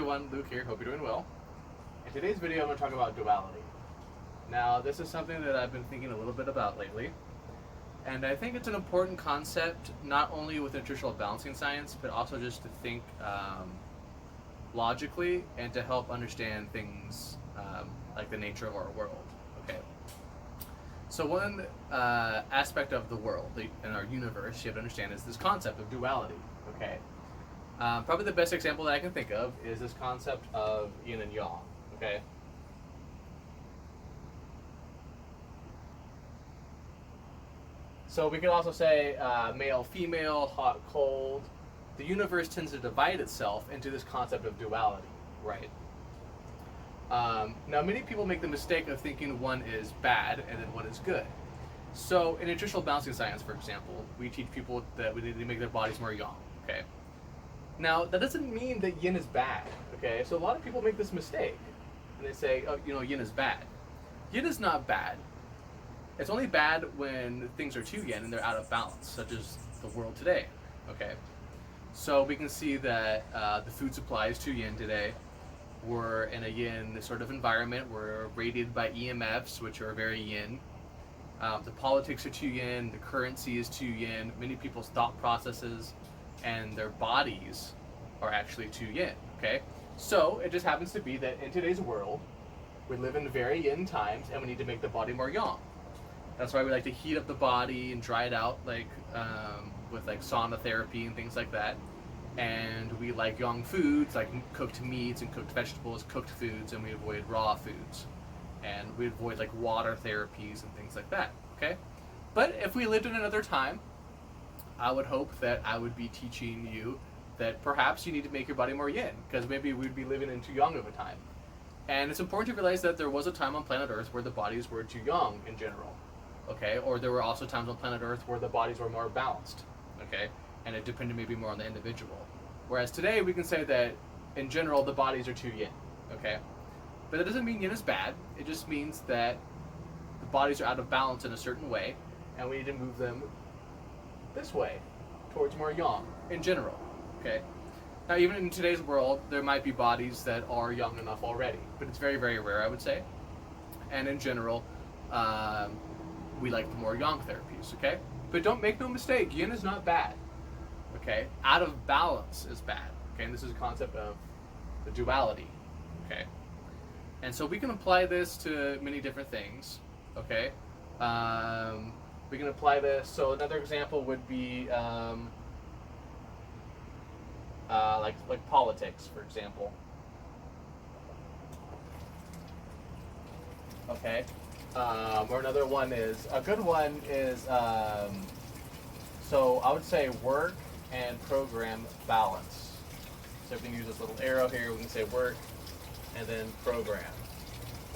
everyone, Luke here, hope you're doing well. In today's video I'm going to talk about duality. Now this is something that I've been thinking a little bit about lately, and I think it's an important concept not only with nutritional balancing science, but also just to think logically and to help understand things like the nature of our world. Okay. So one aspect of the world in our universe you have to understand is this concept of duality. Okay. Probably the best example that I can think of is this concept of yin and yang. Okay. So we could also say male, female, hot, cold. The universe tends to divide itself into this concept of duality, right? Now many people make the mistake of thinking one is bad and then one is good. So in nutritional balancing science, for example, we teach people that we need to make their bodies more yang. Okay. Now that doesn't mean that yin is bad. Okay. So a lot of people make this mistake and they say, oh, yin is bad. Yin is not bad. It's only bad when things are too yin and they're out of balance, such as the world today. Okay. So we can see that the food supply is too yin today. We're in a yin sort of environment. We're radiated by EMFs, which are very yin. The politics are too yin. The currency is too yin. Many people's thought processes and their bodies are actually too yin. Okay, so it just happens to be that in today's world, we live in very yin times, and we need to make the body more yang. That's why we like to heat up the body and dry it out, like with like sauna therapy and things like that. And we like yang foods, like cooked meats and cooked vegetables, cooked foods, and we avoid raw foods. And we avoid like water therapies and things like that, okay? But if we lived in another time, I would hope that I would be teaching you that perhaps you need to make your body more yin, because maybe we'd be living in too yang of a time. And it's important to realize that there was a time on planet Earth where the bodies were too yang in general, okay? Or there were also times on planet Earth where the bodies were more balanced, okay? And it depended maybe more on the individual. Whereas today we can say that in general the bodies are too yin, okay? But that doesn't mean yin is bad. It just means that the bodies are out of balance in a certain way, and we need to move them this way, towards more yang in general, okay? Now even in today's world, there might be bodies that are yang enough already, but it's very, very rare, I would say. And in general, we like the more yang therapies, okay? But don't make no mistake, yin is not bad. Okay, out of balance is bad. Okay, and this is a concept of the duality. Okay, and so we can apply this to many different things. Okay, we can apply this. So another example would be like politics, for example. Okay, or another one is a good one is so I would say work and program balance. So we can use this little arrow here, we can say work and then program.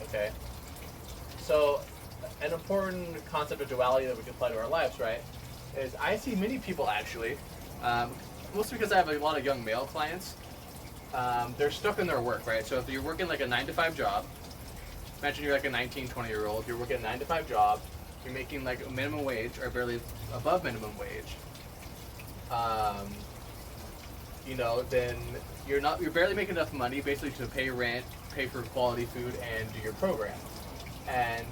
Okay. So an important concept of duality that we can apply to our lives, right, is I see many people actually, mostly because I have a lot of young male clients, they're stuck in their work, right? So if you're working like a 9-to-5 job, imagine you're like a 19, 20-year-old, you're working a 9-to-5 job, you're making like a minimum wage or barely above minimum wage. Then you're barely making enough money basically to pay rent, pay for quality food, and do your program. And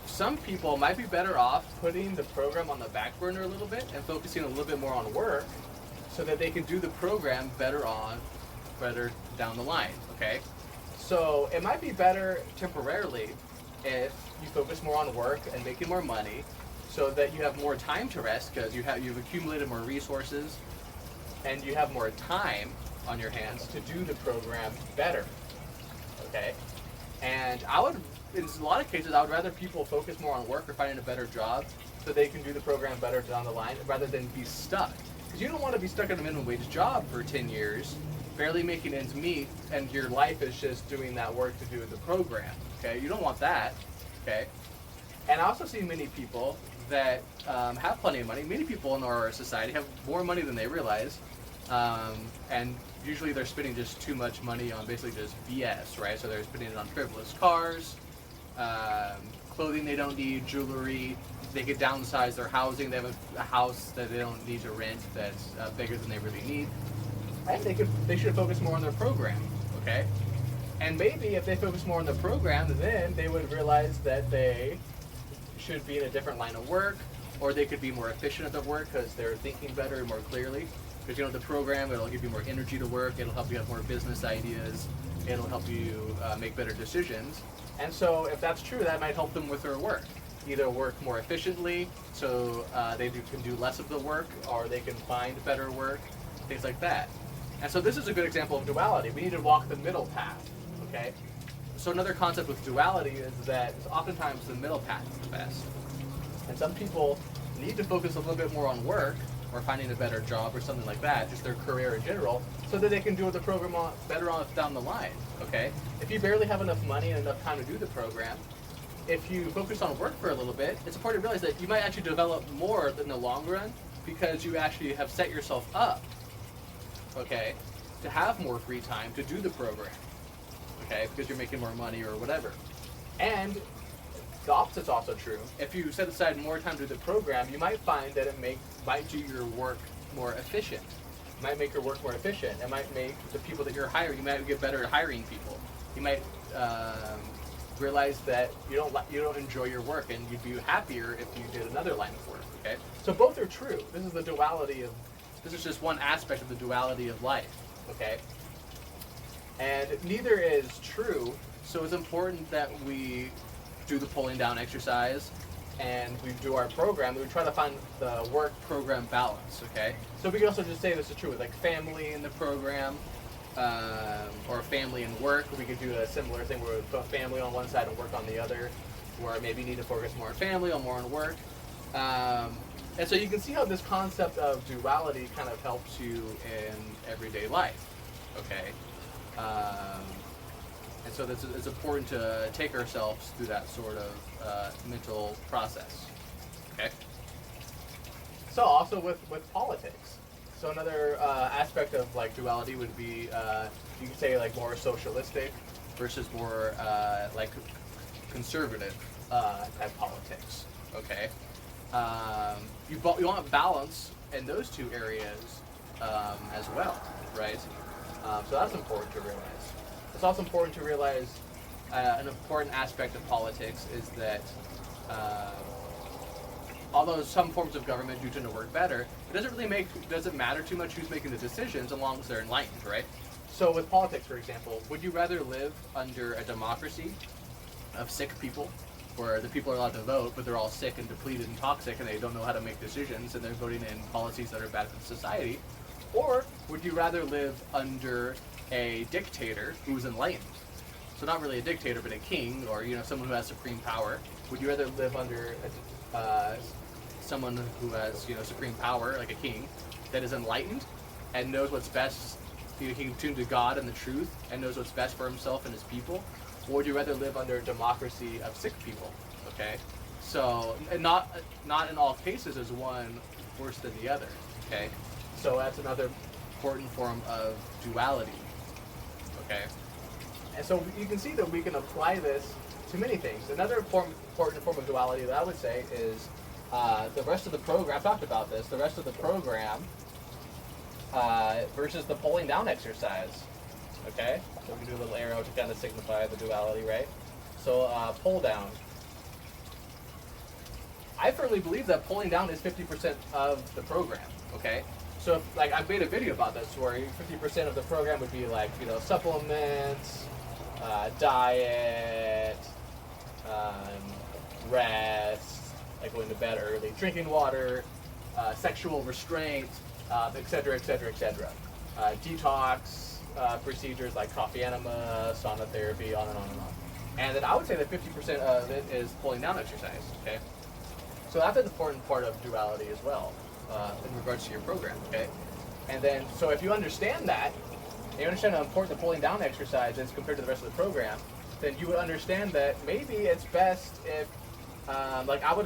some people might be better off putting the program on the back burner a little bit and focusing a little bit more on work so that they can do the program better down the line, okay? So it might be better temporarily if you focus more on work and making more money so that you have more time to rest because you've accumulated more resources and you have more time on your hands to do the program better, okay? And in a lot of cases, I would rather people focus more on work or finding a better job so they can do the program better down the line rather than be stuck. Because you don't want to be stuck in a minimum wage job for 10 years, barely making ends meet, and your life is just doing that work to do the program, okay? You don't want that, okay? And I also see many people that have plenty of money. Many people in our society have more money than they realize, and usually they're spending just too much money on basically just BS, right? So they're spending it on frivolous cars, clothing they don't need, jewelry. They could downsize their housing. They have a house that they don't need to rent that's bigger than they really need. And they should focus more on their program, okay? And maybe if they focus more on the program, then they would realize that they should be in a different line of work, or they could be more efficient at their work because they're thinking better and more clearly. Because, you know, the program, it'll give you more energy to work, it'll help you have more business ideas, it'll help you make better decisions. And so if that's true, that might help them with their work. Either work more efficiently, so can do less of the work, or they can find better work, things like that. And so this is a good example of duality. We need to walk the middle path, okay? So another concept with duality is that oftentimes the middle path is the best. And some people need to focus a little bit more on work, or finding a better job or something like that, just their career in general, so that they can do the program better on down the line, okay? If you barely have enough money and enough time to do the program, if you focus on work for a little bit, it's important to realize that you might actually develop more in the long run because you actually have set yourself up, okay, to have more free time to do the program, okay, because you're making more money or whatever. And the opposite's also true. If you set aside more time to do the program, you might find that it might do your work more efficient. It might make your work more efficient. It might make the people that you're hiring, you might get better at hiring people. You might realize that you don't enjoy your work, and you'd be happier if you did another line of work, okay? So both are true. This is just one aspect of the duality of life, okay? And neither is true, so it's important that we do the pulling down exercise and we do our program, we try to find the work program balance, okay? So we can also just say this is true with like family in the program, or family and work. We could do a similar thing where we put family on one side and work on the other, where maybe you need to focus more on family or more on work. And so you can see how this concept of duality kind of helps you in everyday life, okay? And so it's important to take ourselves through that sort of mental process, okay? So also with politics. So another aspect of like duality would be, you could say like more socialistic versus more like conservative type politics, okay? You want balance in those two areas as well, right? So that's important to realize. It's also important to realize an important aspect of politics is that although some forms of government do tend to work better, it doesn't matter too much who's making the decisions as long as they're enlightened, right? So with politics, for example, would you rather live under a democracy of sick people, where the people are allowed to vote, but they're all sick and depleted and toxic and they don't know how to make decisions and they're voting in policies that are bad for society? Or would you rather live under a dictator who's enlightened? So not really a dictator, but a king, or someone who has supreme power. Would you rather live under someone who has supreme power, like a king, that is enlightened and knows what's best? He can tune to God and the truth and knows what's best for himself and his people. Or would you rather live under a democracy of sick people? Okay, so and not in all cases is one worse than the other. Okay, so that's another important form of duality. Okay, and so you can see that we can apply this to many things. Another important form of duality that I would say is the rest of the program. I've talked about this. The rest of the program versus the pulling down exercise. Okay, so we can do a little arrow to kind of signify the duality, right? So pull down. I firmly believe that pulling down is 50% of the program. Okay. So, like, I've made a video about this where 50% of the program would be like, supplements, diet, rest, like going to bed early, drinking water, sexual restraint, et cetera, et cetera, et cetera. Detox procedures like coffee enema, sauna therapy, on and on and on. And then I would say that 50% of it is pulling down exercise, okay? So that's an important part of duality as well. In regards to your program, okay? And then, so if you understand that, and you understand how important the pulling down exercise is compared to the rest of the program, then you would understand that maybe it's best if, like I've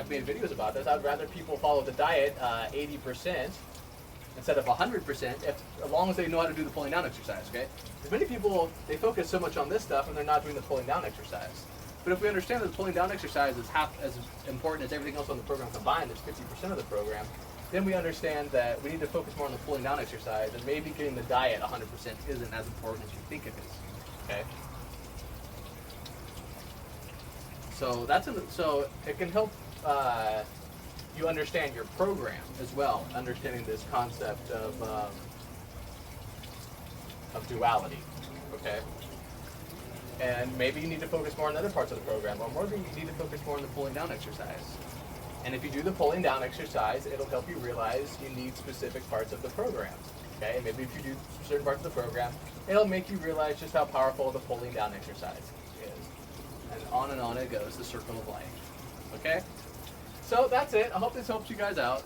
made videos about this, I'd rather people follow the diet 80% instead of 100%, as long as they know how to do the pulling down exercise, okay? Because many people, they focus so much on this stuff and they're not doing the pulling down exercise. But if we understand that the pulling down exercise is half as important as everything else on the program combined, it's 50% of the program, then we understand that we need to focus more on the pulling down exercise, and maybe getting the diet 100% isn't as important as you think it is. Okay. So so it can help you understand your program as well, understanding this concept of duality. Okay. And maybe you need to focus more on other parts of the program, or maybe you need to focus more on the pulling down exercise. And if you do the pulling down exercise, it'll help you realize you need specific parts of the program. Okay, and maybe if you do certain parts of the program, it'll make you realize just how powerful the pulling down exercise is. And on it goes, the circle of life. Okay? So that's it. I hope this helps you guys out.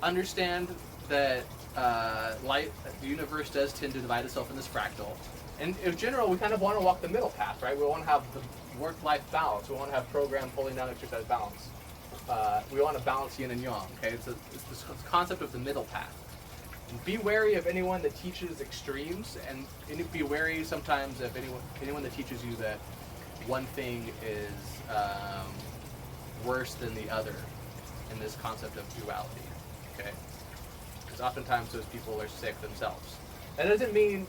Understand that the universe does tend to divide itself in this fractal. And in general, we kind of want to walk the middle path, right? We want to have the work-life balance. We want to have program pulling down exercise balance. We want to balance yin and yang, okay? It's this concept of the middle path. And be wary of anyone that teaches extremes, and be wary sometimes of anyone that teaches you that one thing is worse than the other in this concept of duality, okay? Because oftentimes those people are sick themselves. That doesn't mean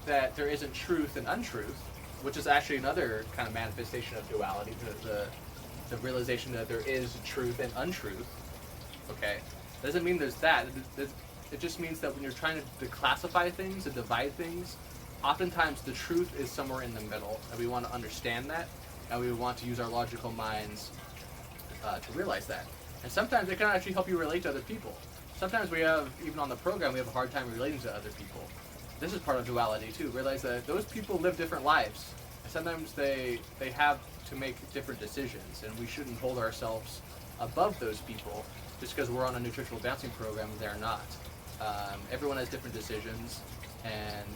that there isn't truth and untruth, which is actually another kind of manifestation of duality, the realization that there is truth and untruth, okay? Doesn't mean there's that. It just means that when you're trying to classify things and divide things, oftentimes the truth is somewhere in the middle, and we want to understand that, and we want to use our logical minds to realize that. And sometimes it can actually help you relate to other people. Sometimes even on the program, we have a hard time relating to other people. This is part of duality too. Realize that those people live different lives. And sometimes they have to make different decisions, and we shouldn't hold ourselves above those people just because we're on a nutritional balancing program and they're not. Everyone has different decisions, and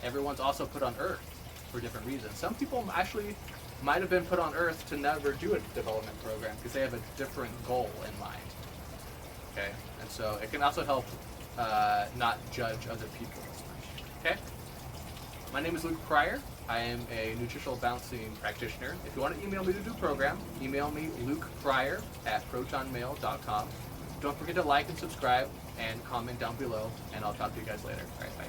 everyone's also put on Earth for different reasons. Some people actually might have been put on Earth to never do a development program because they have a different goal in mind. Okay, and so it can also help not judge other people as much. Okay, my name is Luke Pryor. I am a nutritional balancing practitioner. If you want to email me to do a program, email me lukepryor@protonmail.com. Don't forget to like and subscribe and comment down below, and I'll talk to you guys later. All right, bye.